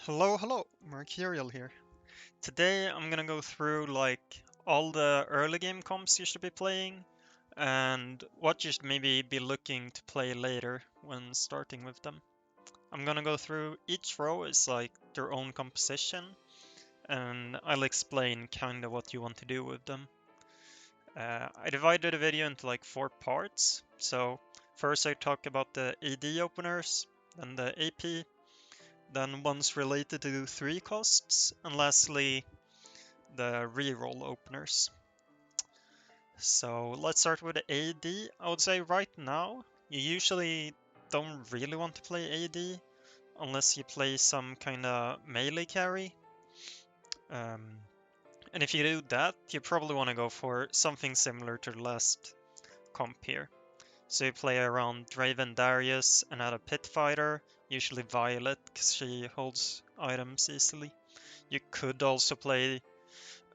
Hello, Mercurial here. Today I'm gonna go through all the early game comps you should be playing and what you should maybe be looking to play later when starting with them. I'm gonna go through each row is like their own composition and I'll explain kinda what you want to do with them. I divided the video into like 4 parts. So first I talk about the AD openers, then the AP, then ones related to 3 costs, and lastly the reroll openers. So let's start with the AD. I would say right now you usually don't really want to play AD unless you play some kind of melee carry. Um, and if you do that, you probably want to go for something similar to the last comp here. So you play around Draven Darius and add a pit fighter, usually Violet because she holds items easily. You could also play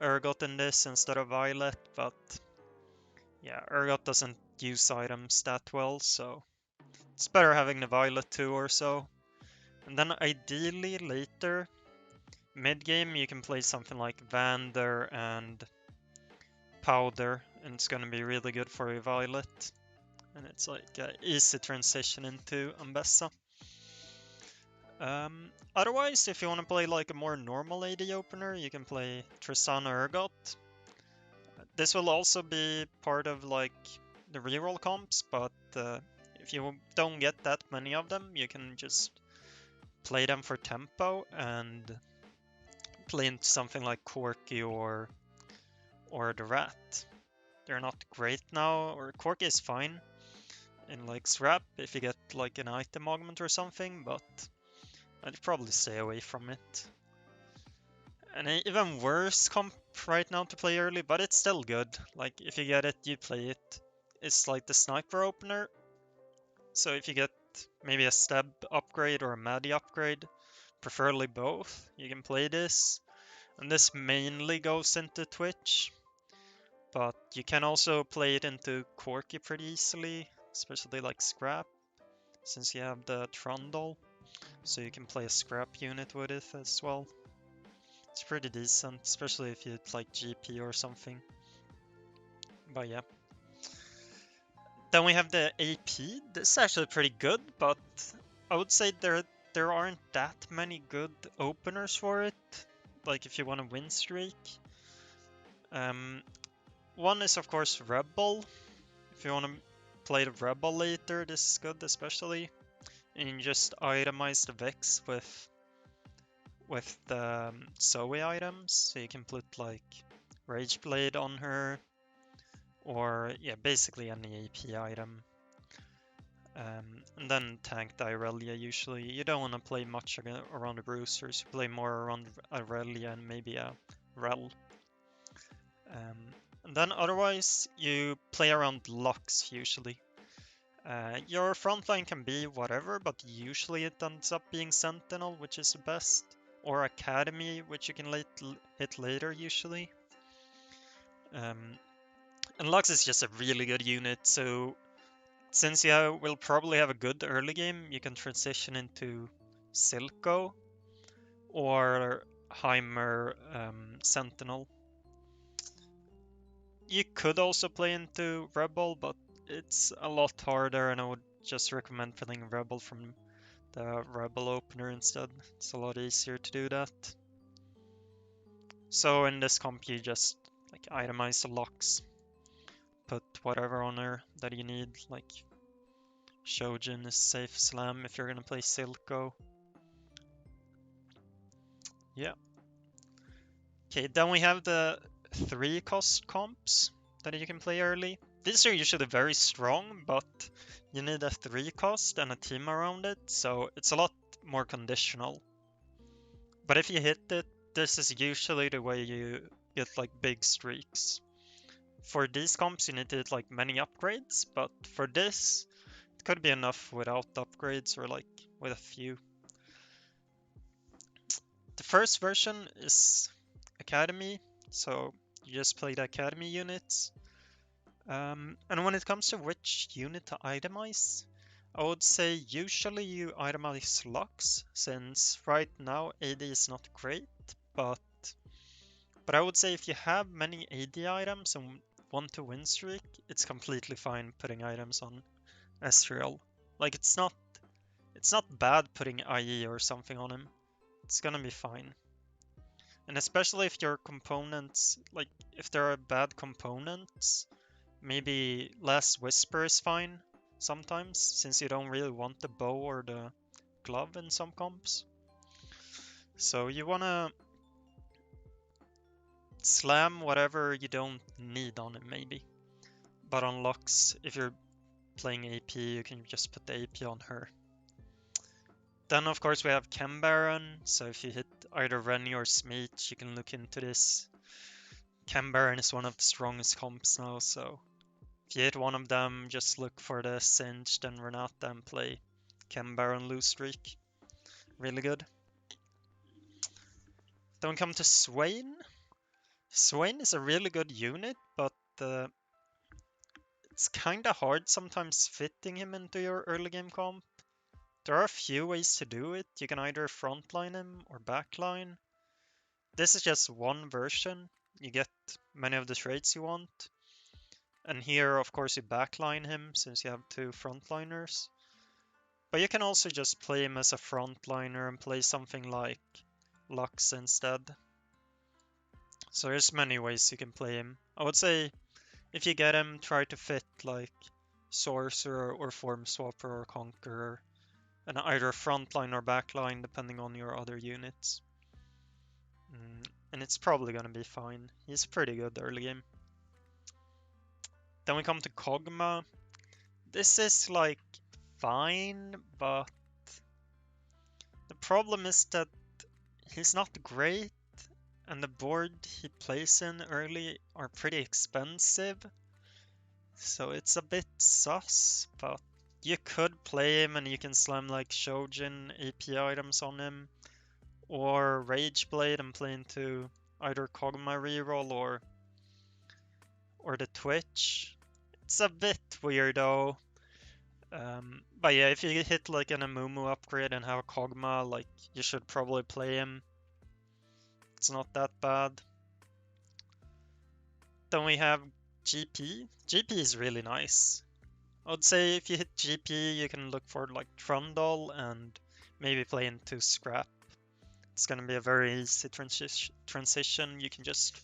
Urgot in this instead of Violet, but yeah, Urgot doesn't use items that well, so it's better having the Violet too or so. And then ideally later, mid-game, you can play something like Vander and Powder, and it's gonna be really good for your Violet. And it's like an easy transition into Ambessa. Otherwise, if you want to play like a more normal AD opener, you can play Tristana Urgot. This will also be part of like the reroll comps, but if you don't get that many of them, you can just play them for tempo and play into something like Corki or the Rat. They're not great now, or Corki is fine in like Scrap if you get like an item augment or something, but I'd probably stay away from it. And an even worse comp right now to play early, but it's still good. Like if you get it, you play it. It's like the sniper opener. So if you get maybe a stab upgrade or a Maddie upgrade, preferably both, you can play this. And this mainly goes into Twitch, but you can also play it into Corki pretty easily, especially like Scrap, since you have the Trundle. So you can play a Scrap unit with it as well. It's pretty decent, especially if you like GP or something. But yeah. Then we have the AP. This is actually pretty good, but I would say there aren't that many good openers for it. Like if you want a win streak. One is of course Rebel. If you want to play the Rebel later, this is good especially. And you just itemize the Vex with the Zoe items, so you can put like Rage Blade on her, or yeah, basically any AP item. And then tanked Irelia usually. You don't want to play much around the Bruisers, you play more around Irelia and maybe a Rel. And then otherwise, you play around Lux usually. Your frontline can be whatever, but usually it ends up being Sentinel, which is the best, or Academy, which you can hit later usually. And Lux is just a really good unit, so since you will probably have a good early game, you can transition into Silco or Heimer Sentinel. You could also play into Rebel, but it's a lot harder, and I would just recommend playing Rebel from the Rebel opener instead. It's a lot easier to do that. So in this comp, you just like itemize the Lux, put whatever on her that you need, like Shojin is safe slam if you're gonna play Silco. Yeah. Okay, then we have the 3 cost comps that you can play early. These are usually very strong, but you need a 3 cost and a team around it, so it's a lot more conditional. But if you hit it, this is usually the way you get like big streaks. For these comps, you need to hit like many upgrades, but for this, it could be enough without upgrades or like with a few. The first version is Academy, so you just play the Academy units. And when it comes to which unit to itemize, I would say usually you itemize Lux, since right now AD is not great, but I would say if you have many AD items and want to win streak, it's completely fine putting items on Ezreal. Like it's not bad putting IE or something on him. It's gonna be fine. And especially if your components, like if there are bad components, maybe less Whisper is fine sometimes, since you don't really want the bow or the glove in some comps. So you wanna slam whatever you don't need on him maybe. But on Lux, if you're playing AP, you can just put the AP on her. Then of course we have Chem Baron, so if you hit either Renny or Smeech, you can look into this. Chem Baron is one of the strongest comps now, so if you hit one of them, just look for the Singed and Renata and play Chem Baron lose streak. Really good. Then we come to Swain. Swain is a really good unit, but it's kinda hard sometimes fitting him into your early game comp. There are a few ways to do it. You can either frontline him or backline. This is just one version. You get many of the traits you want. And here, of course, you backline him since you have two frontliners. But you can also just play him as a frontliner and play something like Lux instead. So there's many ways you can play him. I would say if you get him, try to fit like Sorcerer or Form Swapper or Conqueror. And either frontline or backline depending on your other units. And it's probably gonna be fine. He's pretty good early game. Then we come to Kog'Maw. This is like fine, but the problem is that he's not great, and the board he plays in early are pretty expensive. So it's a bit sus, but you could play him and you can slam like Shojin AP items on him, or Rageblade and play into either Kog'Maw reroll or the Twitch. It's a bit weird though. But yeah, if you hit like an Amumu upgrade and have a Kog'Maw, like you should probably play him. It's not that bad. Then we have GP. GP is really nice. I would say if you hit GP, you can look for like Trundle and maybe play into Scrap. It's gonna be a very easy transition. You can just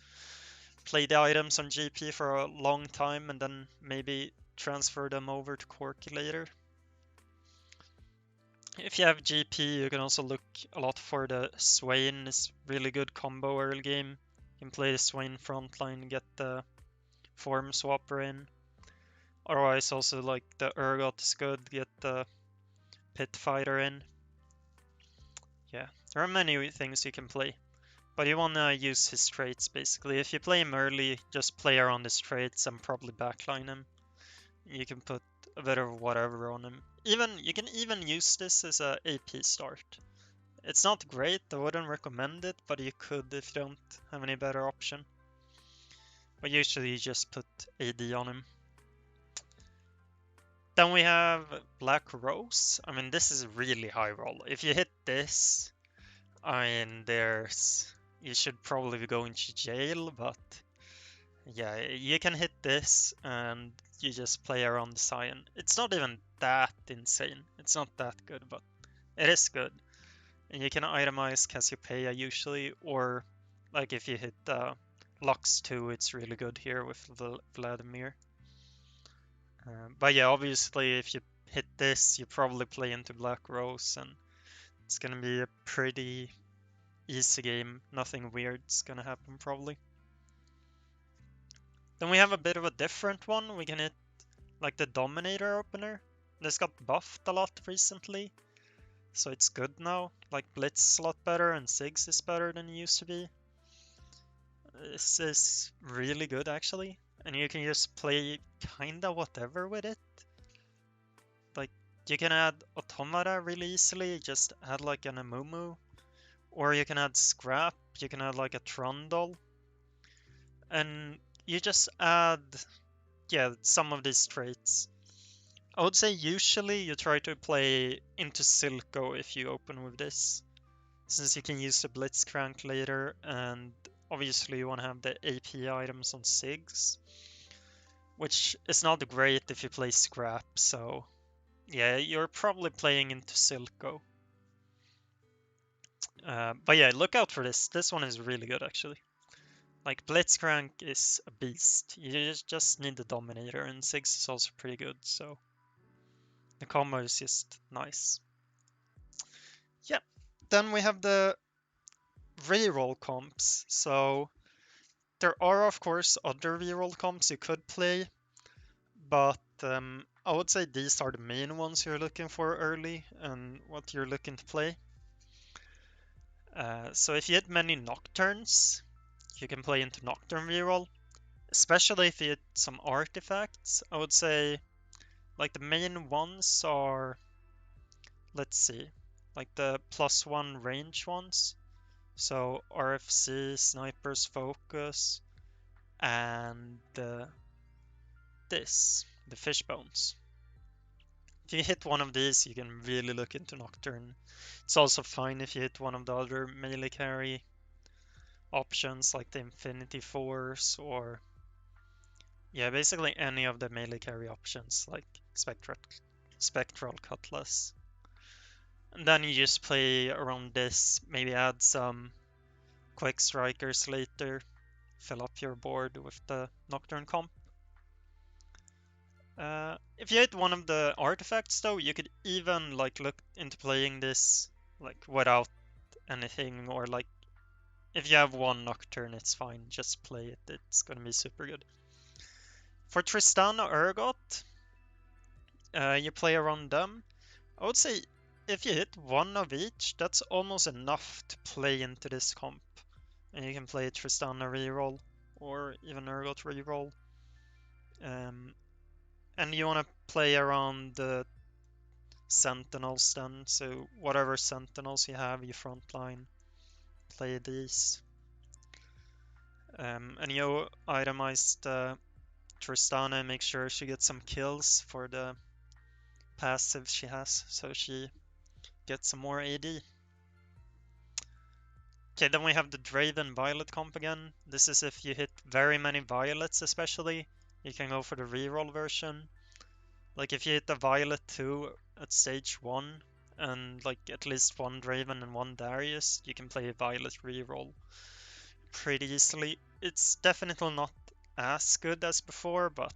play the items on GP for a long time and then maybe transfer them over to Corki later. If you have GP, you can also look a lot for the Swain. It's really good combo early game. You can play the Swain frontline, get the Form Swapper in. Otherwise, also like the Urgot is good, get the Pit Fighter in. Yeah, there are many things you can play. But you wanna use his traits basically. If you play him early, just play around his traits and probably backline him. You can put a bit of whatever on him. You can even use this as a AP start. It's not great, I wouldn't recommend it, but you could if you don't have any better option. But usually you just put AD on him. Then we have Black Rose. I mean, this is really high roll. If you hit this, I mean, you should probably be going to jail, but yeah, you can hit this and you just play around the Sion. It's not even that insane. It's not that good, but it is good. And you can itemize Cassiopeia usually, or like if you hit Lux 2, it's really good here with Vladimir. But yeah, obviously if you hit this, you probably play into Black Rose and it's gonna be a pretty easy game. Nothing weird's gonna happen probably. Then we have a bit of a different one. We can hit like the Dominator opener. This got buffed a lot recently, so it's good now. Like Blitz is a lot better and Ziggs is better than it used to be. This is really good actually, and you can just play kinda whatever with it. Like you can add Automata really easily, just add like an Amumu, or you can add Scrap, you can add like a Trundle, and you just add some of these traits. I would say usually you try to play into Silco if you open with this, since you can use the Blitzcrank later, and obviously you want to have the AP items on Sigs, which is not great if you play Scrap, so yeah, you're probably playing into Silco. But yeah, look out for this. This one is really good, actually. Like, Blitzcrank is a beast. You just need the Dominator, and Sigs is also pretty good, so the combo is just nice. Yeah, then we have the reroll comps. So there are, of course, other reroll comps you could play, but I would say these are the main ones you're looking for early and what you're looking to play. So if you hit many Nocturnes, you can play into Nocturne reroll, especially if you hit some artifacts. I would say like the main ones are, let's see, like the +1 range ones. So RFC, Sniper's Focus, and the fish bones. If you hit one of these, you can really look into Nocturne. It's also fine if you hit one of the other melee carry options like the Infinity Force or yeah, basically any of the melee carry options like Spectral Cutlass. And then you just play around this, maybe add some Quick Strikers later, fill up your board with the Nocturne comp. If you hit one of the artifacts though, you could even like look into playing this like without anything, or like if you have one Nocturne, it's fine, just play it, it's gonna be super good. For Tristana Urgot, you play around them. I would say if you hit one of each, that's almost enough to play into this comp. And you can play Tristana reroll or even Urgot reroll. And you want to play around the Sentinels then, so whatever Sentinels you have, you frontline, play these. And you itemize the Tristana and make sure she gets some kills for the passive she has, so she gets some more AD. Okay, then we have the Draven Violet comp again. This is if you hit very many Violets especially, you can go for the reroll version. Like if you hit a Violet 2 at stage 1, and like at least one Draven and one Darius, you can play a Violet reroll pretty easily. It's definitely not as good as before, but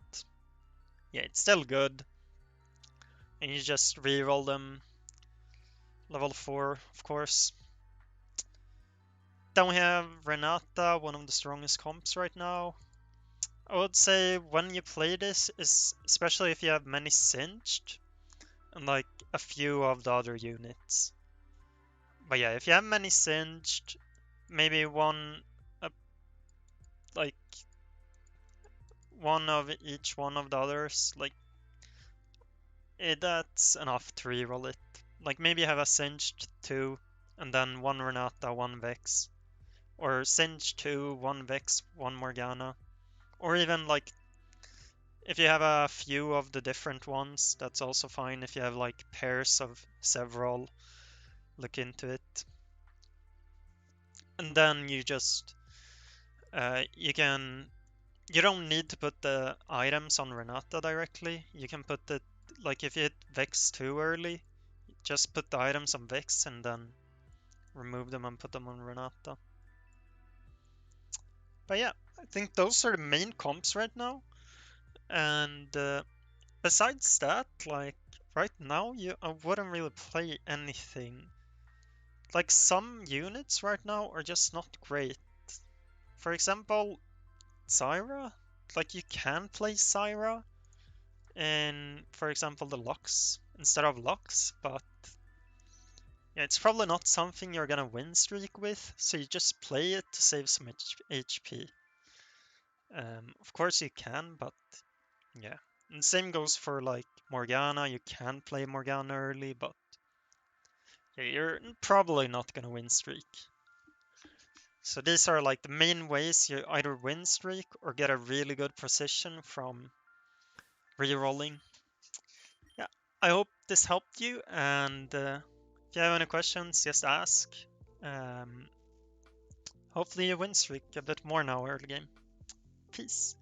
yeah, it's still good. And you just reroll them level 4, of course. Then we have Renata, one of the strongest comps right now. I would say when you play this, is especially if you have many Singed and like a few of the other units. But yeah, if you have many Singed, maybe like one of each one of the others, like that's enough to reroll it. Like maybe have a Singed 2 and then one Renata, one Vex. Or Singed 2, one Vex, one Morgana. Or even like if you have a few of the different ones, that's also fine. If you have like pairs of several, look into it. And then you just you don't need to put the items on Renata directly. You can put it like if you hit Vex too early, just put the items on Vex and then remove them and put them on Renata. But yeah, I think those are the main comps right now. And besides that, like right now, I wouldn't really play anything. Like some units right now are just not great. For example, Zyra. Like you can play Zyra in, for example, the Lux instead of Lux, but yeah, it's probably not something you're gonna win streak with, so you just play it to save some HP. Of course you can, but yeah. And same goes for like Morgana. You can play Morgana early, but yeah, you're probably not gonna win streak. So these are like the main ways you either win streak or get a really good precision from rerolling. I hope this helped you, and if you have any questions, just ask. Um, Hopefully you win streak a bit more now early game. Peace.